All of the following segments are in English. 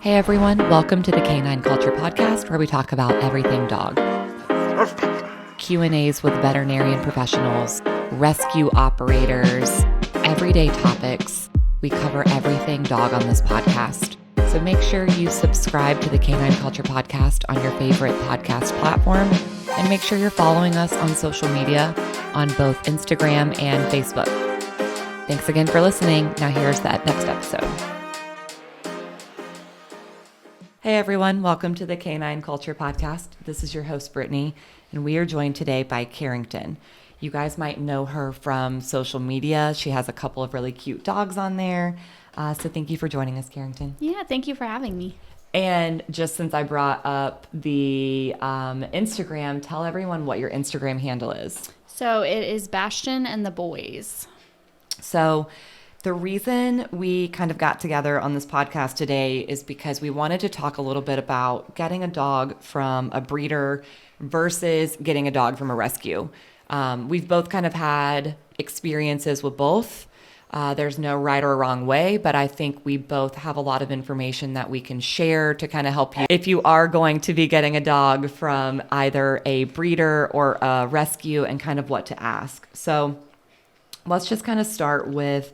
Hey everyone, welcome to the Canine Culture Podcast, where we talk about everything dog. Q&As with veterinarian professionals, rescue operators, everyday topics. We cover everything dog on this podcast. So make sure you subscribe to the Canine Culture Podcast on your favorite podcast platform, and make sure you're following us on social media on both Instagram and Facebook. Thanks again for listening. Now here's that next episode. Hey everyone, welcome to the Canine Culture Podcast. This is your host, Brittany, and we are joined today by Carrington. You guys might know her from social media. She has a couple of really cute dogs on there. So thank you for joining us, Carrington. Yeah, thank you for having me. And just since I brought up the Instagram, tell everyone what your Instagram handle is. So it is Bastion and the Boys. So the reason we kind of got together on this podcast today is because we wanted to talk a little bit about getting a dog from a breeder versus getting a dog from a rescue. We've both kind of had experiences with both. There's no right or wrong way, but I think we both have a lot of information that we can share to kind of help you if you are going to be getting a dog from either a breeder or a rescue, and kind of what to ask. So let's just kind of start with,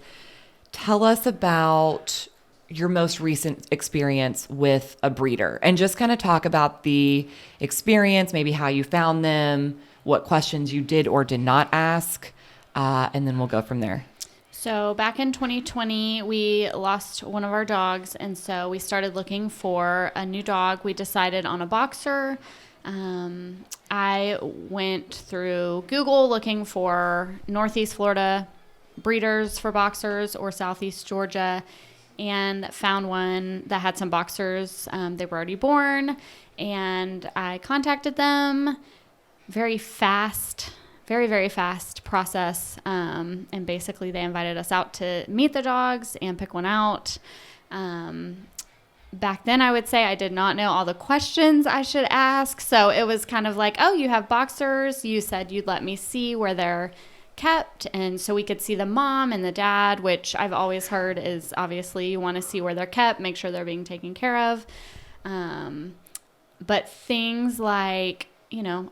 tell us about your most recent experience with a breeder, and just kind of talk about the experience, maybe how you found them, what questions you did or did not ask, and then we'll go from there. So back in 2020, we lost one of our dogs, and so we started looking for a new dog. We decided on a boxer. I went through Google looking for Northeast Florida breeders for boxers or Southeast Georgia, and found one that had some boxers. They were already born, and I contacted them. Very fast, very fast process. And basically they invited us out to meet the dogs and pick one out. Back then I would say I did not know all the questions I should ask. So it was kind of like, oh, you have boxers. You said you'd let me see where they're kept, and so we could see the mom and the dad, which I've always heard is obviously you want to see where they're kept, make sure they're being taken care of. But things like,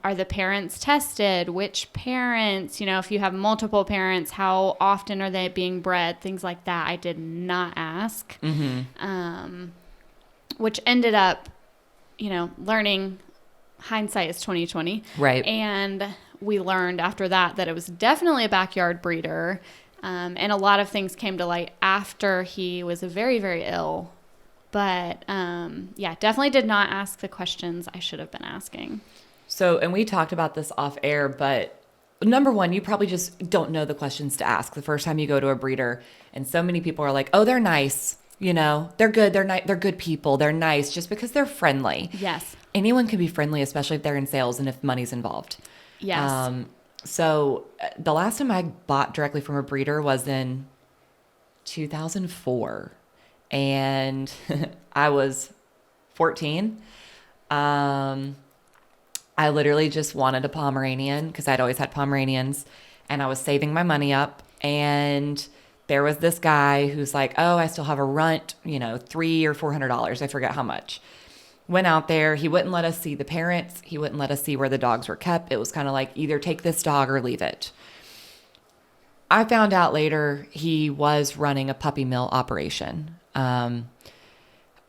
are the parents tested? Which parents, if you have multiple parents, how often are they being bred? Things like that I did not ask, which ended up, learning. Hindsight is 2020. Right. And we learned after that it was definitely a backyard breeder. And a lot of things came to light after he was very, very ill. But definitely did not ask the questions I should have been asking. So, and we talked about this off air, but number one, you probably just don't know the questions to ask the first time you go to a breeder. And so many people are like, oh, they're nice. They're good. They're good people. They're nice just because they're friendly. Yes. Anyone can be friendly, especially if they're in sales and if money's involved. Yes. So the last time I bought directly from a breeder was in 2004, and I was 14. I literally just wanted a Pomeranian because I'd always had Pomeranians, and I was saving my money up, and there was this guy who's like, oh, I still have a runt, $300 or $400. I forget how much. Went out there. He wouldn't let us see the parents. He wouldn't let us see where the dogs were kept. It was kind of like, either take this dog or leave it. I found out later he was running a puppy mill operation.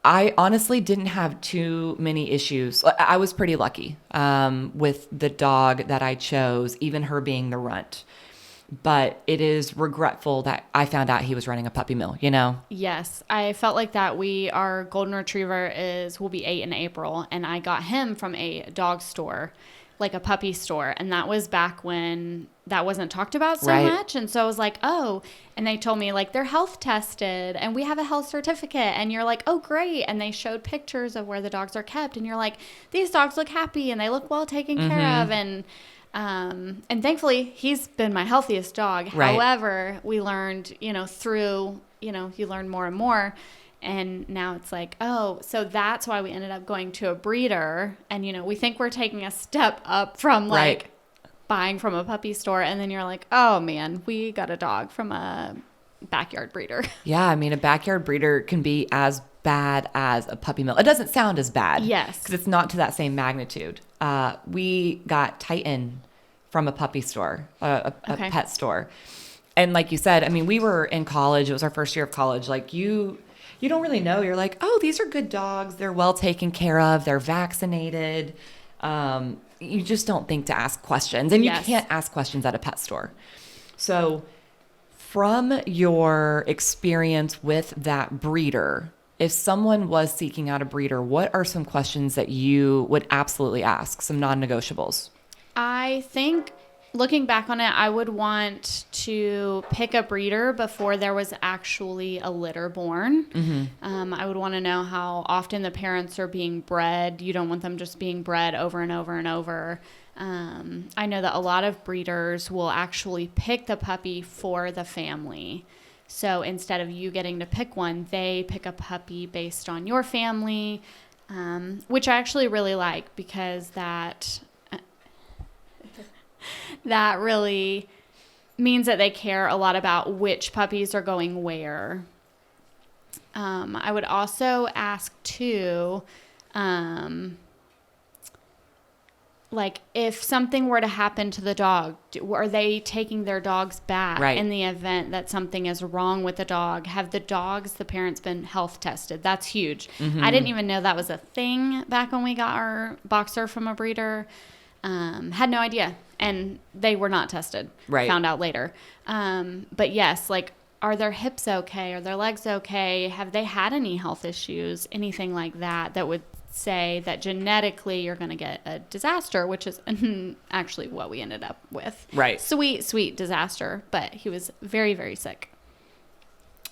I honestly didn't have too many issues. I was pretty lucky with the dog that I chose, even her being the runt. But it is regretful that I found out he was running a puppy mill, Yes, I felt like that. Our golden retriever will be 8 in April, and I got him from a dog store, like a puppy store. And that was back when that wasn't talked about so much. And so I was like, oh, and they told me like they're health tested and we have a health certificate. And you're like, oh, great. And they showed pictures of where the dogs are kept. And you're like, these dogs look happy and they look well taken care of. And thankfully he's been my healthiest dog. Right. However, we learned, through, you learn more and more. And now it's like, oh, so that's why we ended up going to a breeder. And, we think we're taking a step up from like buying from a puppy store. And then you're like, oh man, we got a dog from a backyard breeder. Yeah. I mean, a backyard breeder can be as bad as a puppy mill. It doesn't sound as bad. Yes. Because it's not to that same magnitude. We got Titan from a puppy store, a pet store. And like you said, I mean, we were in college. It was our first year of college. Like you don't really know. You're like, oh, these are good dogs. They're well taken care of. They're vaccinated. You just don't think to ask questions. And you can't ask questions at a pet store. So from your experience with that breeder, if someone was seeking out a breeder, what are some questions that you would absolutely ask, some non-negotiables? I think looking back on it, I would want to pick a breeder before there was actually a litter born. Mm-hmm. I would want to know how often the parents are being bred. You don't want them just being bred over and over and over. I know that a lot of breeders will actually pick the puppy for the family. So instead of you getting to pick one, they pick a puppy based on your family, which I actually really like because that really means that they care a lot about which puppies are going where. I would also ask too, like if something were to happen to the dog, are they taking their dogs back in the event that something is wrong with the dog? Have the parents been health tested? That's huge. Mm-hmm. I didn't even know that was a thing back when we got our boxer from a breeder. Had no idea. And they were not tested. Right. Found out later. But yes, like, are their hips okay? Are their legs okay? Have they had any health issues? Anything like that would say that genetically you're going to get a disaster, which is actually what we ended up with. Right. Sweet disaster. But he was very, very sick.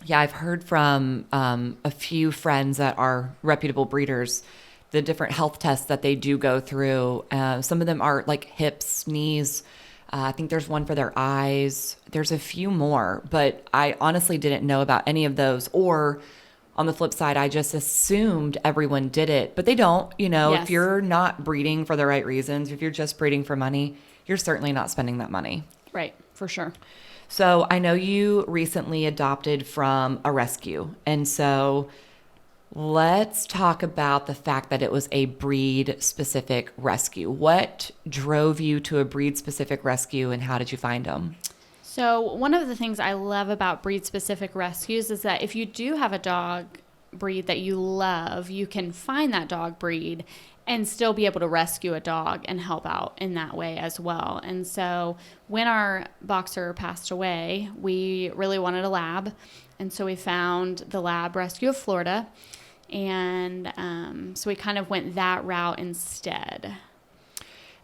Yeah, I've heard from a few friends that are reputable breeders the different health tests that they do go through. Some of them are like hips, knees. I think there's one for their eyes. There's a few more, but I honestly didn't know about any of those. Or on the flip side, I just assumed everyone did it, but they don't. You know, if you're not breeding for the right reasons, if you're just breeding for money, you're certainly not spending that money. Right, for sure. So I know you recently adopted from a rescue. And so let's talk about the fact that it was a breed-specific rescue. What drove you to a breed-specific rescue, and how did you find them? So one of the things I love about breed-specific rescues is that if you do have a dog breed that you love, you can find that dog breed and still be able to rescue a dog and help out in that way as well. And so when our boxer passed away, we really wanted a lab. And so we found the Lab Rescue of Florida. And so we kind of went that route instead.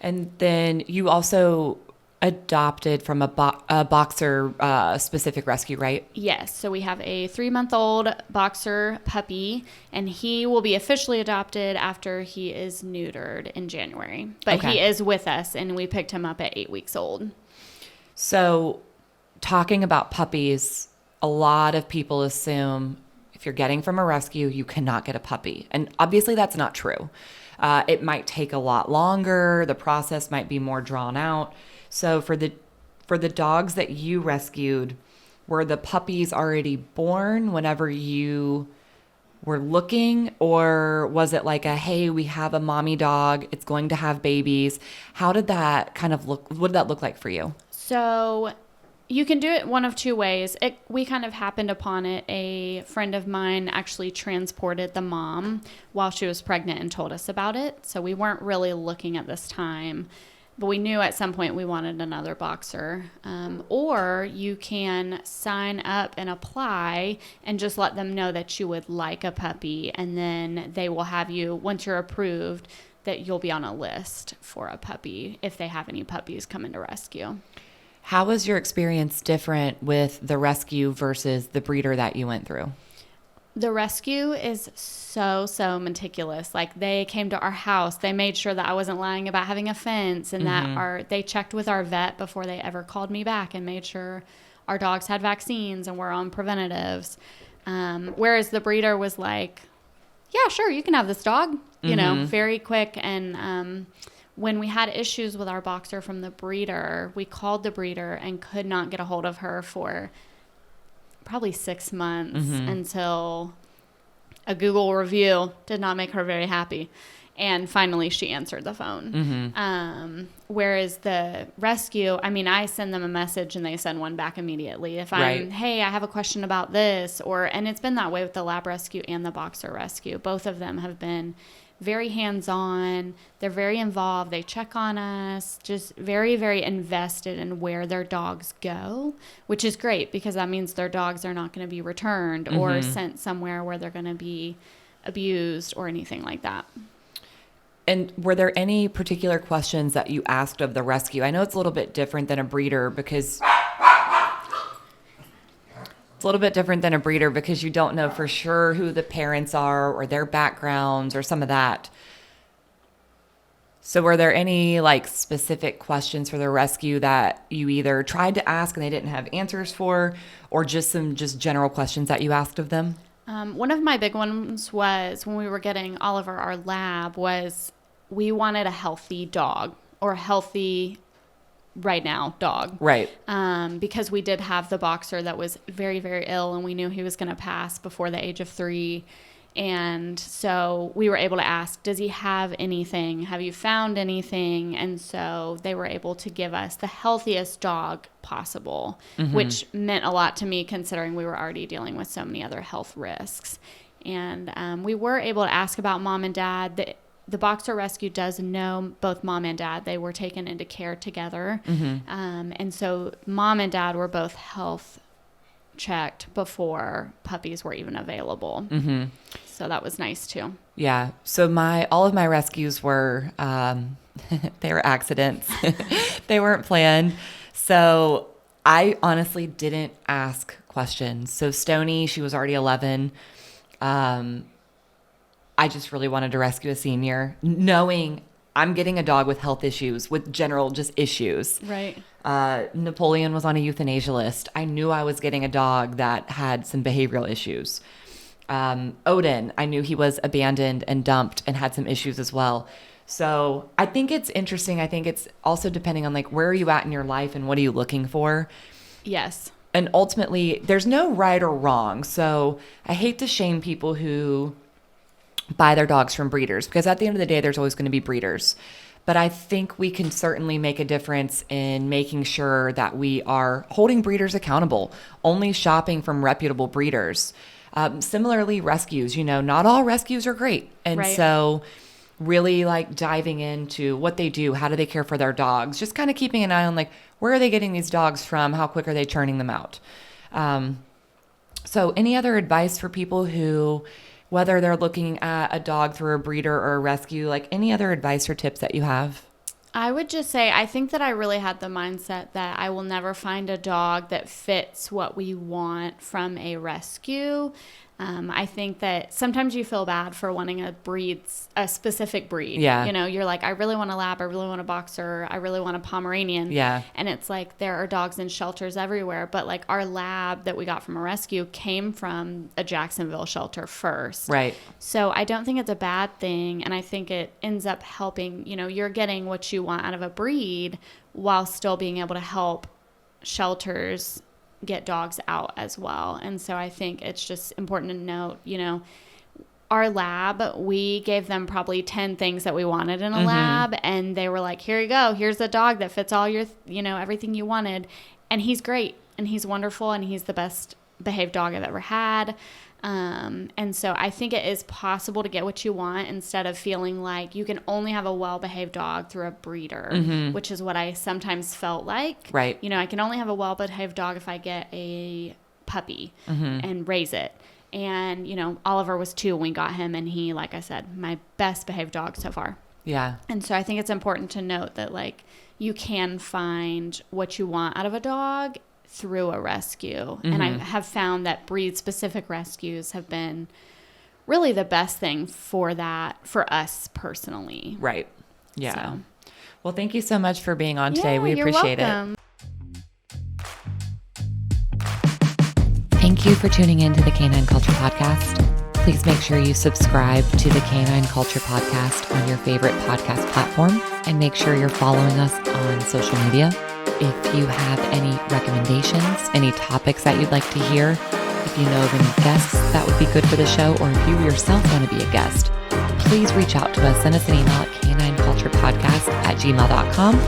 And then you also adopted from a boxer specific rescue, right? Yes. So we have a 3-month-old boxer puppy, and he will be officially adopted after he is neutered in January. But he is with us, and we picked him up at 8 weeks old. So talking about puppies, a lot of people assume if you're getting from a rescue, you cannot get a puppy. And obviously that's not true. It might take a lot longer. The process might be more drawn out. So for the dogs that you rescued, were the puppies already born whenever you were looking? Or was it like hey, we have a mommy dog, it's going to have babies? How did that kind of look? What did that look like for you? So you can do it one of two ways. We kind of happened upon it. A friend of mine actually transported the mom while she was pregnant and told us about it. So we weren't really looking at this time, but we knew at some point we wanted another boxer. Or you can sign up and apply and just let them know that you would like a puppy. And then they will have you, once you're approved, that you'll be on a list for a puppy if they have any puppies come into rescue. How was your experience different with the rescue versus the breeder that you went through? The rescue is so meticulous. Like, they came to our house. They made sure that I wasn't lying about having a fence, and that they checked with our vet before they ever called me back and made sure our dogs had vaccines and were on preventatives. Whereas the breeder was like, yeah, sure, you can have this dog, you know, very quick. And when we had issues with our boxer from the breeder, we called the breeder and could not get a hold of her for probably 6 months until a Google review did not make her very happy. And finally, she answered the phone. Whereas the rescue, I mean, I send them a message and they send one back immediately. If I'm, hey, I have a question about this, and it's been that way with the lab rescue and the boxer rescue. Both of them have been very hands-on. They're very involved. They check on us, just very, very invested in where their dogs go, which is great because that means their dogs are not going to be returned or sent somewhere where they're going to be abused or anything like that. And were there any particular questions that you asked of the rescue? I know it's a little bit different than a breeder because you don't know for sure who the parents are or their backgrounds or some of that. So were there any like specific questions for the rescue that you either tried to ask and they didn't have answers for, or just some general questions that you asked of them? One of my big ones was when we were getting Oliver, our lab, was we wanted a healthy dog or a healthy right now dog. Right. Because we did have the boxer that was very, very ill and we knew he was going to pass before the age of 3. And so we were able to ask, does he have anything? Have you found anything? And so they were able to give us the healthiest dog possible, which meant a lot to me considering we were already dealing with so many other health risks. And we were able to ask about mom and dad. The boxer rescue does know both mom and dad. They were taken into care together. And so mom and dad were both health checked before puppies were even available. So that was nice too. Yeah. So all of my rescues were, they were accidents. They weren't planned. So I honestly didn't ask questions. So Stoney, she was already 11. I just really wanted to rescue a senior, knowing I'm getting a dog with health issues, with general just issues. Right. Napoleon was on a euthanasia list. I knew I was getting a dog that had some behavioral issues. Odin, I knew he was abandoned and dumped and had some issues as well. So I think it's interesting. I think it's also depending on like, where are you at in your life and what are you looking for? Yes. And ultimately, there's no right or wrong. So I hate to shame people who buy their dogs from breeders, because at the end of the day, there's always going to be breeders. But I think we can certainly make a difference in making sure that we are holding breeders accountable, only shopping from reputable breeders. Similarly, rescues, not all rescues are great. And so really like diving into what they do, how do they care for their dogs, just kind of keeping an eye on like, where are they getting these dogs from? How quick are they churning them out? So any other advice for people who, whether they're looking at a dog through a breeder or a rescue, like any other advice or tips that you have? I would just say, I think that I really had the mindset that I will never find a dog that fits what we want from a rescue. I think that sometimes you feel bad for wanting a specific breed. Yeah. You're like, I really want a lab, I really want a boxer, I really want a Pomeranian. Yeah. And it's like, there are dogs in shelters everywhere, but like our lab that we got from a rescue came from a Jacksonville shelter first. Right. So I don't think it's a bad thing. And I think it ends up helping, you're getting what you want out of a breed while still being able to help shelters get dogs out as well. And so I think it's just important to note, our lab, we gave them probably 10 things that we wanted in a lab, and they were like, here you go, here's a dog that fits all your, everything you wanted. And he's great and he's wonderful and he's the best behaved dog I've ever had. And so I think it is possible to get what you want instead of feeling like you can only have a well-behaved dog through a breeder, which is what I sometimes felt like. Right. I can only have a well-behaved dog if I get a puppy and raise it. And, Oliver was 2 when we got him, and he, like I said, my best behaved dog so far. Yeah. And so I think it's important to note that, like, you can find what you want out of a dog through a rescue. And I have found that breed-specific rescues have been really the best thing for that, for us personally. Right. Yeah. So. Well, thank you so much for being on today. We appreciate it. Thank you for tuning in to the Canine Culture Podcast. Please make sure you subscribe to the Canine Culture Podcast on your favorite podcast platform, and make sure you're following us on social media. If you have any recommendations, any topics that you'd like to hear, If you know of any guests that would be good for the show, or if you yourself want to be a guest, please reach out to us. Send us an email at canineculturepodcast@gmail.com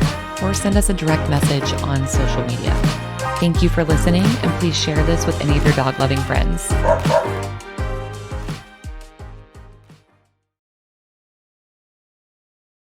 or send us a direct message on social media. Thank you for listening, and please share this with any of your dog-loving friends.